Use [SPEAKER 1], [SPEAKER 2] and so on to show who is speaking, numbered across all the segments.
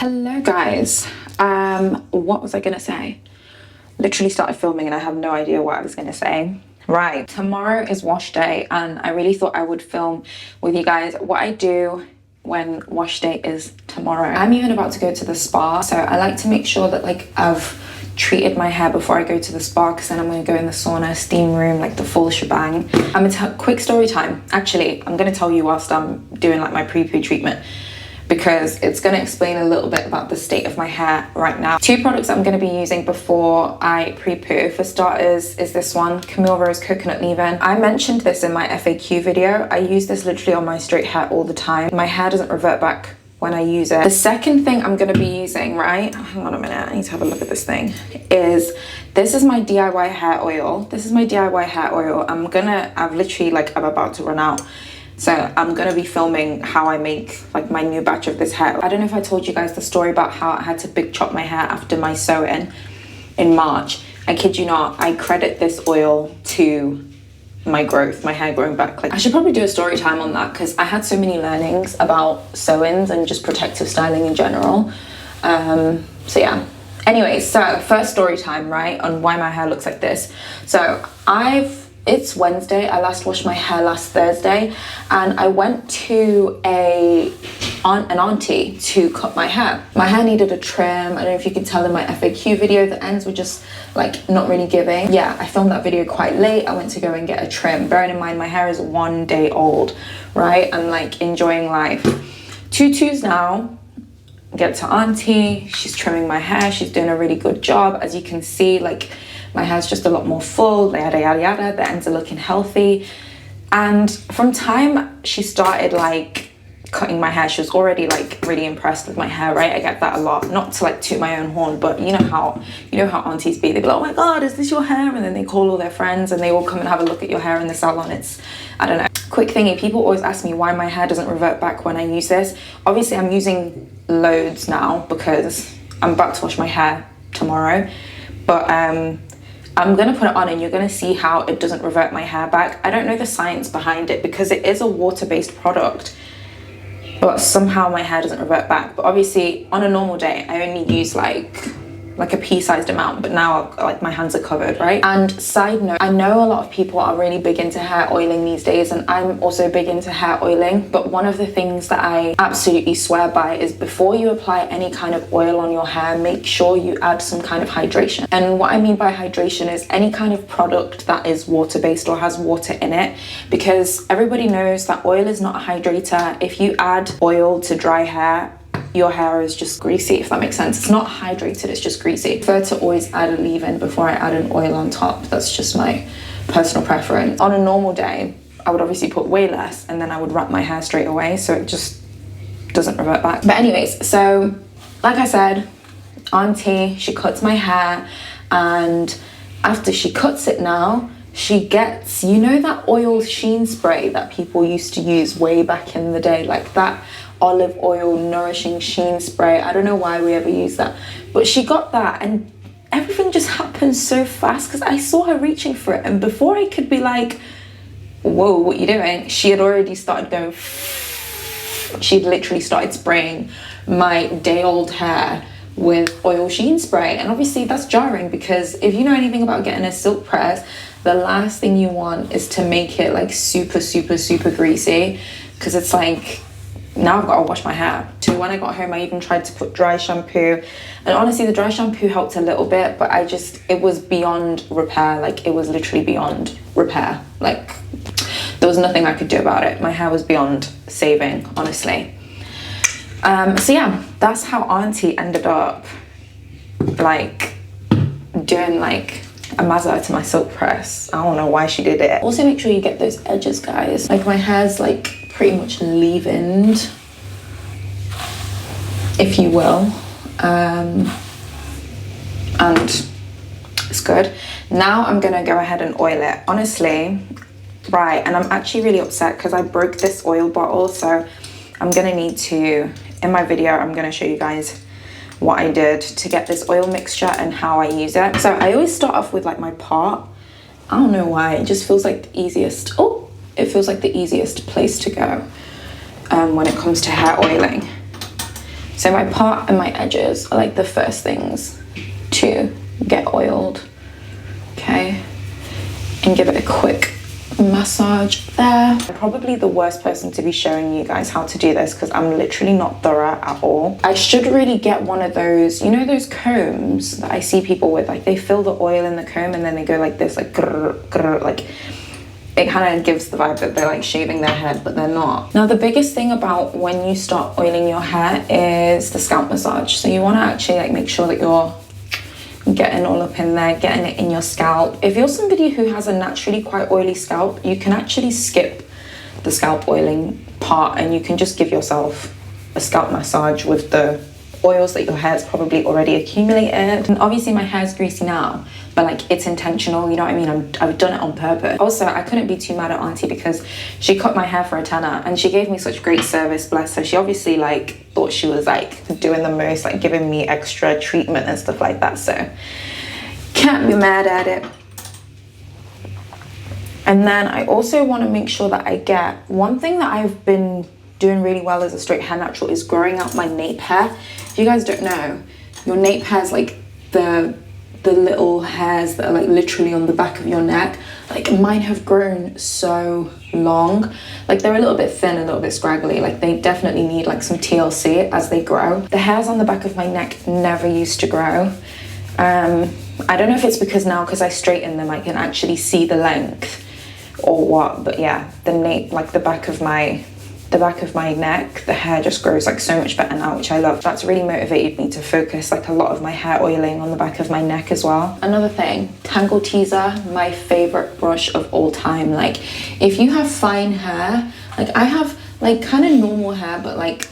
[SPEAKER 1] Hello guys, what was I gonna say? Literally started filming and I have no idea what I was gonna say. Right, tomorrow is wash day and I really thought I would film with you guys what I do when wash day is tomorrow. I'm even about to go to the spa, so I like to make sure that like I've treated my hair before I go to the spa, because then I'm going to go in the sauna, steam room, like the full shebang. I'm gonna quick story time. Actually, I'm gonna tell you whilst I'm doing like my pre-poo treatment, because it's going to explain a little bit about the state of my hair right now. Two products I'm going to be using before I pre-poo, for starters, is this one, Camille Rose Coconut Leave-In. I mentioned this in my FAQ video. I use this literally on my straight hair all the time. My hair doesn't revert back when I use it. The second thing I'm going to be using, right, hang on a minute, I need to have a look at this thing, is this is my DIY hair oil. This is my DIY hair oil. I'm about to run out. So I'm gonna be filming how I make like my new batch of this hair. I don't know if I told you guys the story about how I had to big chop my hair after my sew-in in March. I kid you not, I credit this oil to my growth, my hair growing back. Like, I should probably do a story time on that, because I had so many learnings about sew-ins and just protective styling in general. So yeah. Anyways, so first story time, right, on why my hair looks like this. So it's Wednesday. I last washed my hair last Thursday, and I went to an auntie to cut my hair. My hair needed a trim. I don't know if you can tell in my FAQ video, the ends were just like not really giving. Yeah, I filmed that video quite late. I went to go and get a trim. Bearing in mind my hair is 1 day old, right? I'm like enjoying life. Tutus now. Get to auntie, she's trimming my hair, she's doing a really good job. As you can see, like my hair's just a lot more full, yada yada yada, the ends are looking healthy. And from time she started like cutting my hair, she was already like really impressed with my hair, right? I get that a lot, not to like toot my own horn, but you know how aunties be, they be like, oh my god, is this your hair? And then they call all their friends and they all come and have a look at your hair in the salon. It's, I don't know. Quick thingy, people always ask me why my hair doesn't revert back when I use this. Obviously I'm using loads now because I'm about to wash my hair tomorrow, but I'm gonna put it on and you're gonna see how it doesn't revert my hair back. I don't know the science behind it because it is a water-based product, but somehow my hair doesn't revert back. But obviously on a normal day I only use like a pea-sized amount, but now like my hands are covered, right? And side note, I know a lot of people are really big into hair oiling these days, and I'm also big into hair oiling, but one of the things that I absolutely swear by is before you apply any kind of oil on your hair, make sure you add some kind of hydration. And what I mean by hydration is any kind of product that is water-based or has water in it, because everybody knows that oil is not a hydrator. If you add oil to dry hair, your hair is just greasy, if that makes sense. It's not hydrated, it's just greasy. I prefer to always add a leave-in before I add an oil on top. That's just my personal preference. On a normal day, I would obviously put way less and then I would wrap my hair straight away so it just doesn't revert back. But anyways, so like I said, auntie, she cuts my hair, and after she cuts it now, she gets, you know that oil sheen spray that people used to use way back in the day, like that olive oil nourishing sheen spray. I don't know why we ever use that, but she got that and everything just happened so fast because I saw her reaching for it, and before I could be like, whoa, what are you doing, she had already started going, she'd literally started spraying my day old hair with oil sheen spray. And obviously that's jarring, because if you know anything about getting a silk press, the last thing you want is to make it like super greasy, because it's like, now I've got to wash my hair. So when I got home, I even tried to put dry shampoo, and honestly the dry shampoo helped a little bit, but it was beyond repair. Like it was literally beyond repair. Like there was nothing I could do about it. My hair was beyond saving, honestly. So yeah, that's how auntie ended up like doing like a mazza to my silk press. I don't know why she did it. Also make sure you get those edges, guys. Like my hair's like pretty much leave-ined, if you will, and it's good. Now I'm gonna go ahead and oil it, honestly, right? And I'm actually really upset because I broke this oil bottle, so I'm gonna need to, in my video, I'm gonna show you guys what I did to get this oil mixture and how I use it. So I always start off with like my pot. I don't know why, it just feels like the easiest. It feels like the easiest place to go when it comes to hair oiling. So my part and my edges are like the first things to get oiled, okay? And give it a quick massage there. I'm probably the worst person to be showing you guys how to do this because I'm literally not thorough at all. I should really get one of those, you know, those combs that I see people with, like they fill the oil in the comb and then they go like this, like grr, grr, like it kind of gives the vibe that they're like shaving their head, but they're not. Now the biggest thing about when you start oiling your hair is the scalp massage. So you want to actually like make sure that you're getting all up in there, getting it in your scalp. If you're somebody who has a naturally quite oily scalp, you can actually skip the scalp oiling part and you can just give yourself a scalp massage with the oils that your hair's probably already accumulated. And obviously my hair's greasy now, but like it's intentional, you know what I mean? I've done it on purpose. Also, I couldn't be too mad at auntie because she cut my hair for a tenner and she gave me such great service, bless her. She obviously like thought she was like doing the most, like giving me extra treatment and stuff like that, so can't be mad at it. And then I also want to make sure that I get, one thing that I've been doing really well as a straight hair natural is growing out my nape hair. If you guys don't know, your nape hair is like the little hairs that are like literally on the back of your neck. Like mine have grown so long, like they're a little bit thin, a little bit scraggly, like they definitely need like some TLC as they grow. The hairs on the back of my neck never used to grow. I don't know if it's because now because I straighten them I can actually see the length or what, but yeah, the nape, like the back of my neck, the hair just grows like so much better now, which I love. That's really motivated me to focus like a lot of my hair oiling on the back of my neck as well. Another thing, Tangle Teezer, my favorite brush of all time. Like if you have fine hair, like I have like kind of normal hair, but like,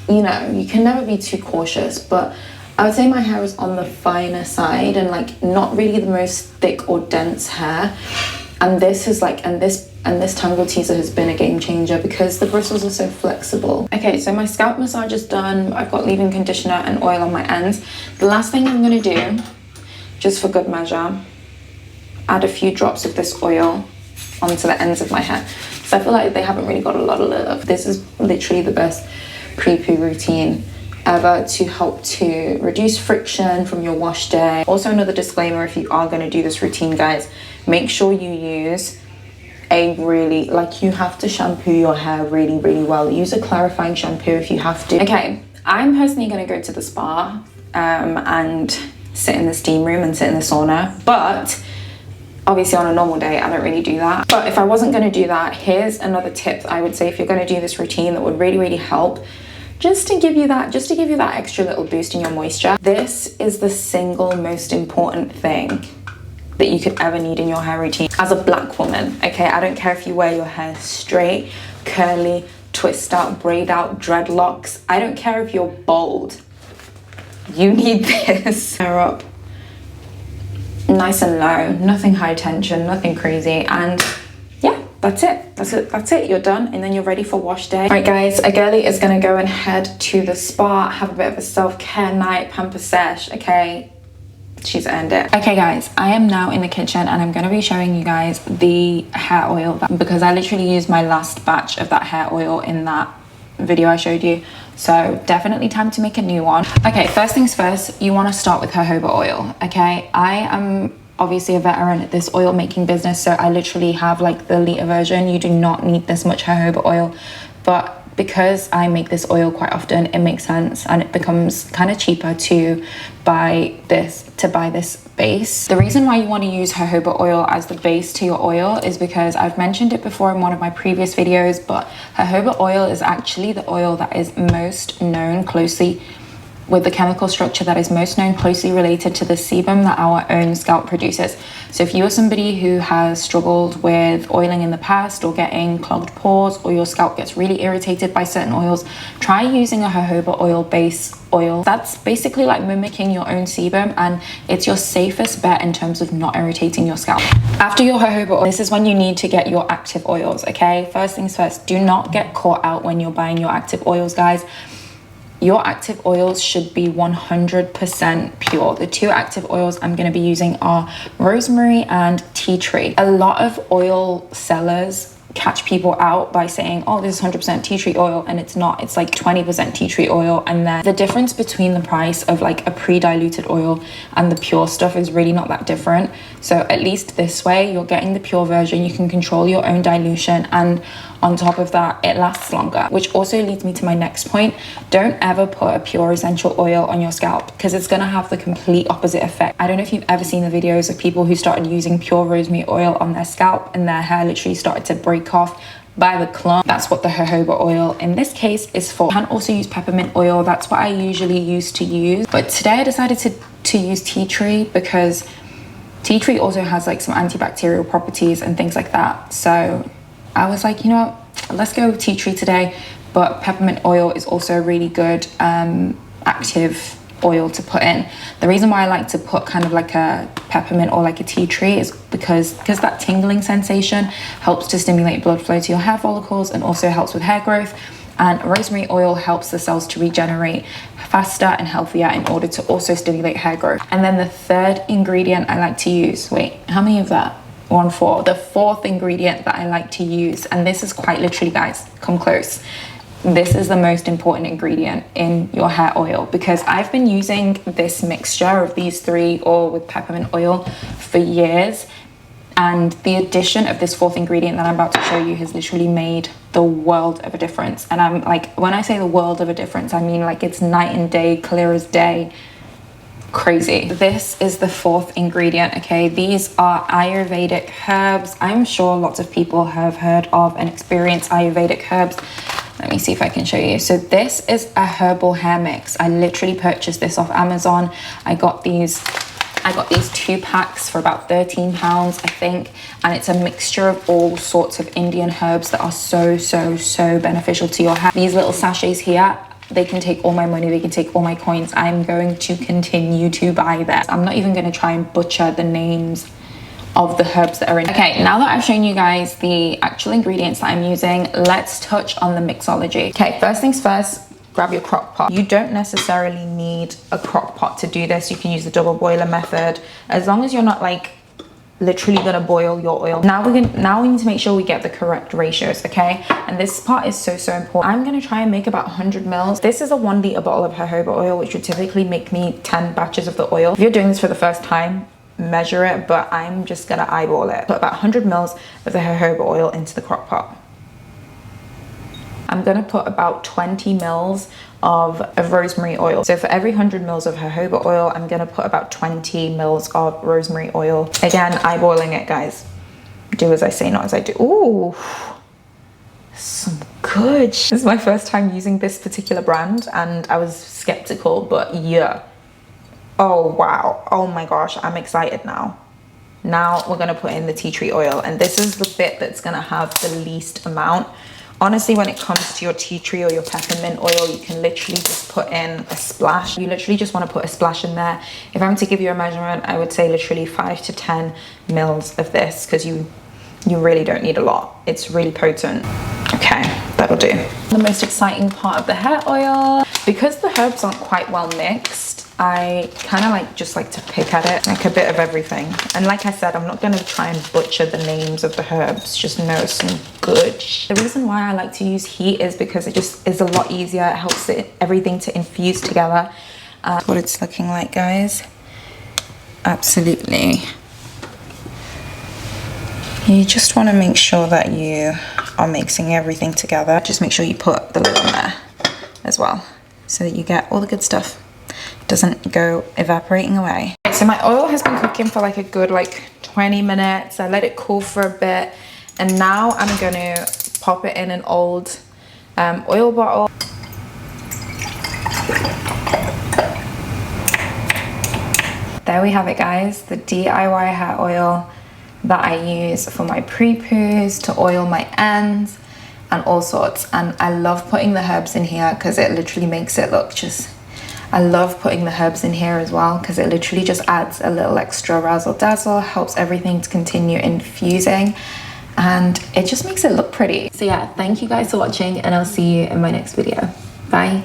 [SPEAKER 1] you know, you can never be too cautious, but I would say my hair is on the finer side and like not really the most thick or dense hair. And this is like, and this Tangle Teezer has been a game changer because the bristles are so flexible. Okay, so my scalp massage is done. I've got leave-in conditioner and oil on my ends. The last thing I'm gonna do, just for good measure, add a few drops of this oil onto the ends of my hair. So I feel like they haven't really got a lot of love. This is literally the best pre-poo routine ever to help to reduce friction from your wash day. Also, another disclaimer, if you are gonna do this routine, guys, make sure you use a really, like you have to shampoo your hair really, really well. Use a clarifying shampoo if you have to. Okay, I'm personally gonna go to the spa and sit in the steam room and sit in the sauna, but obviously on a normal day, I don't really do that. But if I wasn't gonna do that, here's another tip I would say if you're gonna do this routine that would really, really help, just to give you that extra little boost in your moisture. This is the single most important thing that you could ever need in your hair routine as a black woman, okay? I don't care if you wear your hair straight, curly, twist out, braid out, dreadlocks. I don't care if you're bald. You need this. Hair up nice and low, nothing high tension, nothing crazy, and yeah, that's it, you're done, and then you're ready for wash day. All right guys, a girly is gonna go and head to the spa, have a bit of a self-care night, pamper sesh, okay? She's earned it. Okay guys, I am now in the kitchen and I'm going to be showing you guys the hair oil because I literally used my last batch of that hair oil in that video I showed you, so definitely time to make a new one. Okay, first things first, you want to start with jojoba oil. Okay, I am obviously a veteran at this oil making business, so I literally have like the liter version. You do not need this much jojoba oil, but because I make this oil quite often, it makes sense and it becomes kind of cheaper to buy this base. The reason why you want to use jojoba oil as the base to your oil is because I've mentioned it before in one of my previous videos, but jojoba oil is actually the oil that is most known closely with the chemical structure that is most known closely related to the sebum that our own scalp produces. So if you are somebody who has struggled with oiling in the past or getting clogged pores, or your scalp gets really irritated by certain oils, try using a jojoba oil base oil. That's basically like mimicking your own sebum, and it's your safest bet in terms of not irritating your scalp. After your jojoba oil, this is when you need to get your active oils, okay? First things first, do not get caught out when you're buying your active oils, guys. Your active oils should be 100% pure. The two active oils I'm going to be using are Rosemary and Tea Tree. A lot of oil sellers catch people out by saying, oh, this is 100% tea tree oil, and it's not. It's like 20% tea tree oil. And then the difference between the price of like a pre-diluted oil and the pure stuff is really not that different. So at least this way you're getting the pure version, you can control your own dilution, and on top of that it lasts longer. Which also leads me to my next point. Don't ever put a pure essential oil on your scalp, because it's going to have the complete opposite effect. I don't know if you've ever seen the videos of people who started using pure rosemary oil on their scalp and their hair literally started to break off by the clump. That's what the jojoba oil in this case is for. You can also use peppermint oil. That's what I usually used to use, but today I decided to use tea tree, because tea tree also has like some antibacterial properties and things like that. So I was like, you know what, let's go with tea tree today. But peppermint oil is also a really good active oil to put in. The reason why I like to put kind of like a peppermint or like a tea tree is because that tingling sensation helps to stimulate blood flow to your hair follicles and also helps with hair growth. And rosemary oil helps the cells to regenerate faster and healthier in order to also stimulate hair growth. And then the third ingredient I like to use, wait, how many of that? 1, 4. The fourth ingredient that I like to use, and this is quite literally, guys, come close. This is the most important ingredient in your hair oil, because I've been using this mixture of these three oil with peppermint oil for years, and the addition of this fourth ingredient that I'm about to show you has literally made the world of a difference. And I'm like, when I say the world of a difference, I mean like it's night and day, clear as day, crazy. This is the fourth ingredient. Okay, these are Ayurvedic herbs. I'm sure lots of people have heard of and experienced Ayurvedic herbs. Let me see if I can show you. So this is a herbal hair mix. I literally purchased this off Amazon. I got these 2 packs for about £13, I think, and it's a mixture of all sorts of Indian herbs that are so beneficial to your hair. These little sachets here, they can take all my money, they can take all my coins. I'm going to continue to buy them. I'm not even going to try and butcher the names of the herbs that are in. Okay, now that I've shown you guys the actual ingredients that I'm using, let's touch on the mixology. Okay, first things first, grab your crock pot. You don't necessarily need a crock pot to do this. You can use the double boiler method, as long as you're not like literally gonna boil your oil. Now we need to make sure we get the correct ratios, okay? And this part is so important. I'm gonna try and make about 100 mils. This is a 1 litre bottle of jojoba oil, which would typically make me 10 batches of the oil. If you're doing this for the first time, measure it, but I'm just gonna eyeball it. Put about 100 mils of the jojoba oil into the crock pot. I'm gonna put about 20 mils of rosemary oil. So for every 100 mils of jojoba oil, I'm gonna put about 20 mils of rosemary oil. Again, eyeballing it, guys. Do as I say, not as I do. Ooh, some good. This is my first time using this particular brand, and I was skeptical, but yeah. Oh wow, oh my gosh, I'm excited now. Now we're gonna put in the tea tree oil, and this is the bit that's gonna have the least amount. Honestly, when it comes to your tea tree or your peppermint oil, you can literally just put in a splash. You literally just want to put a splash in there. If I'm to give you a measurement, I would say literally 5 to 10 mils of this, because you really don't need a lot. It's really potent. Okay, that'll do. The most exciting part of the hair oil, because the herbs aren't quite well mixed, I kind of just like to pick at it, like a bit of everything. And like I said, I'm not going to try and butcher the names of the herbs, just know some good. The reason why I like to use heat is because it just is a lot easier. It helps everything to infuse together. What it's looking like, guys. Absolutely. You just want to make sure that you are mixing everything together. Just make sure you put the lid on there as well, so that you get all the good stuff. Doesn't go evaporating away. Okay, so my oil has been cooking for like a good 20 minutes. I let it cool for a bit, and now I'm gonna pop it in an old oil bottle. There we have it, guys, the DIY hair oil that I use for my pre-poos, to oil my ends and all sorts. And I love putting the herbs in here because it literally makes it look just, I love putting the herbs in here as well because it literally just adds a little extra razzle dazzle, helps everything to continue infusing, and it just makes it look pretty. So yeah, thank you guys for watching, and I'll see you in my next video. Bye.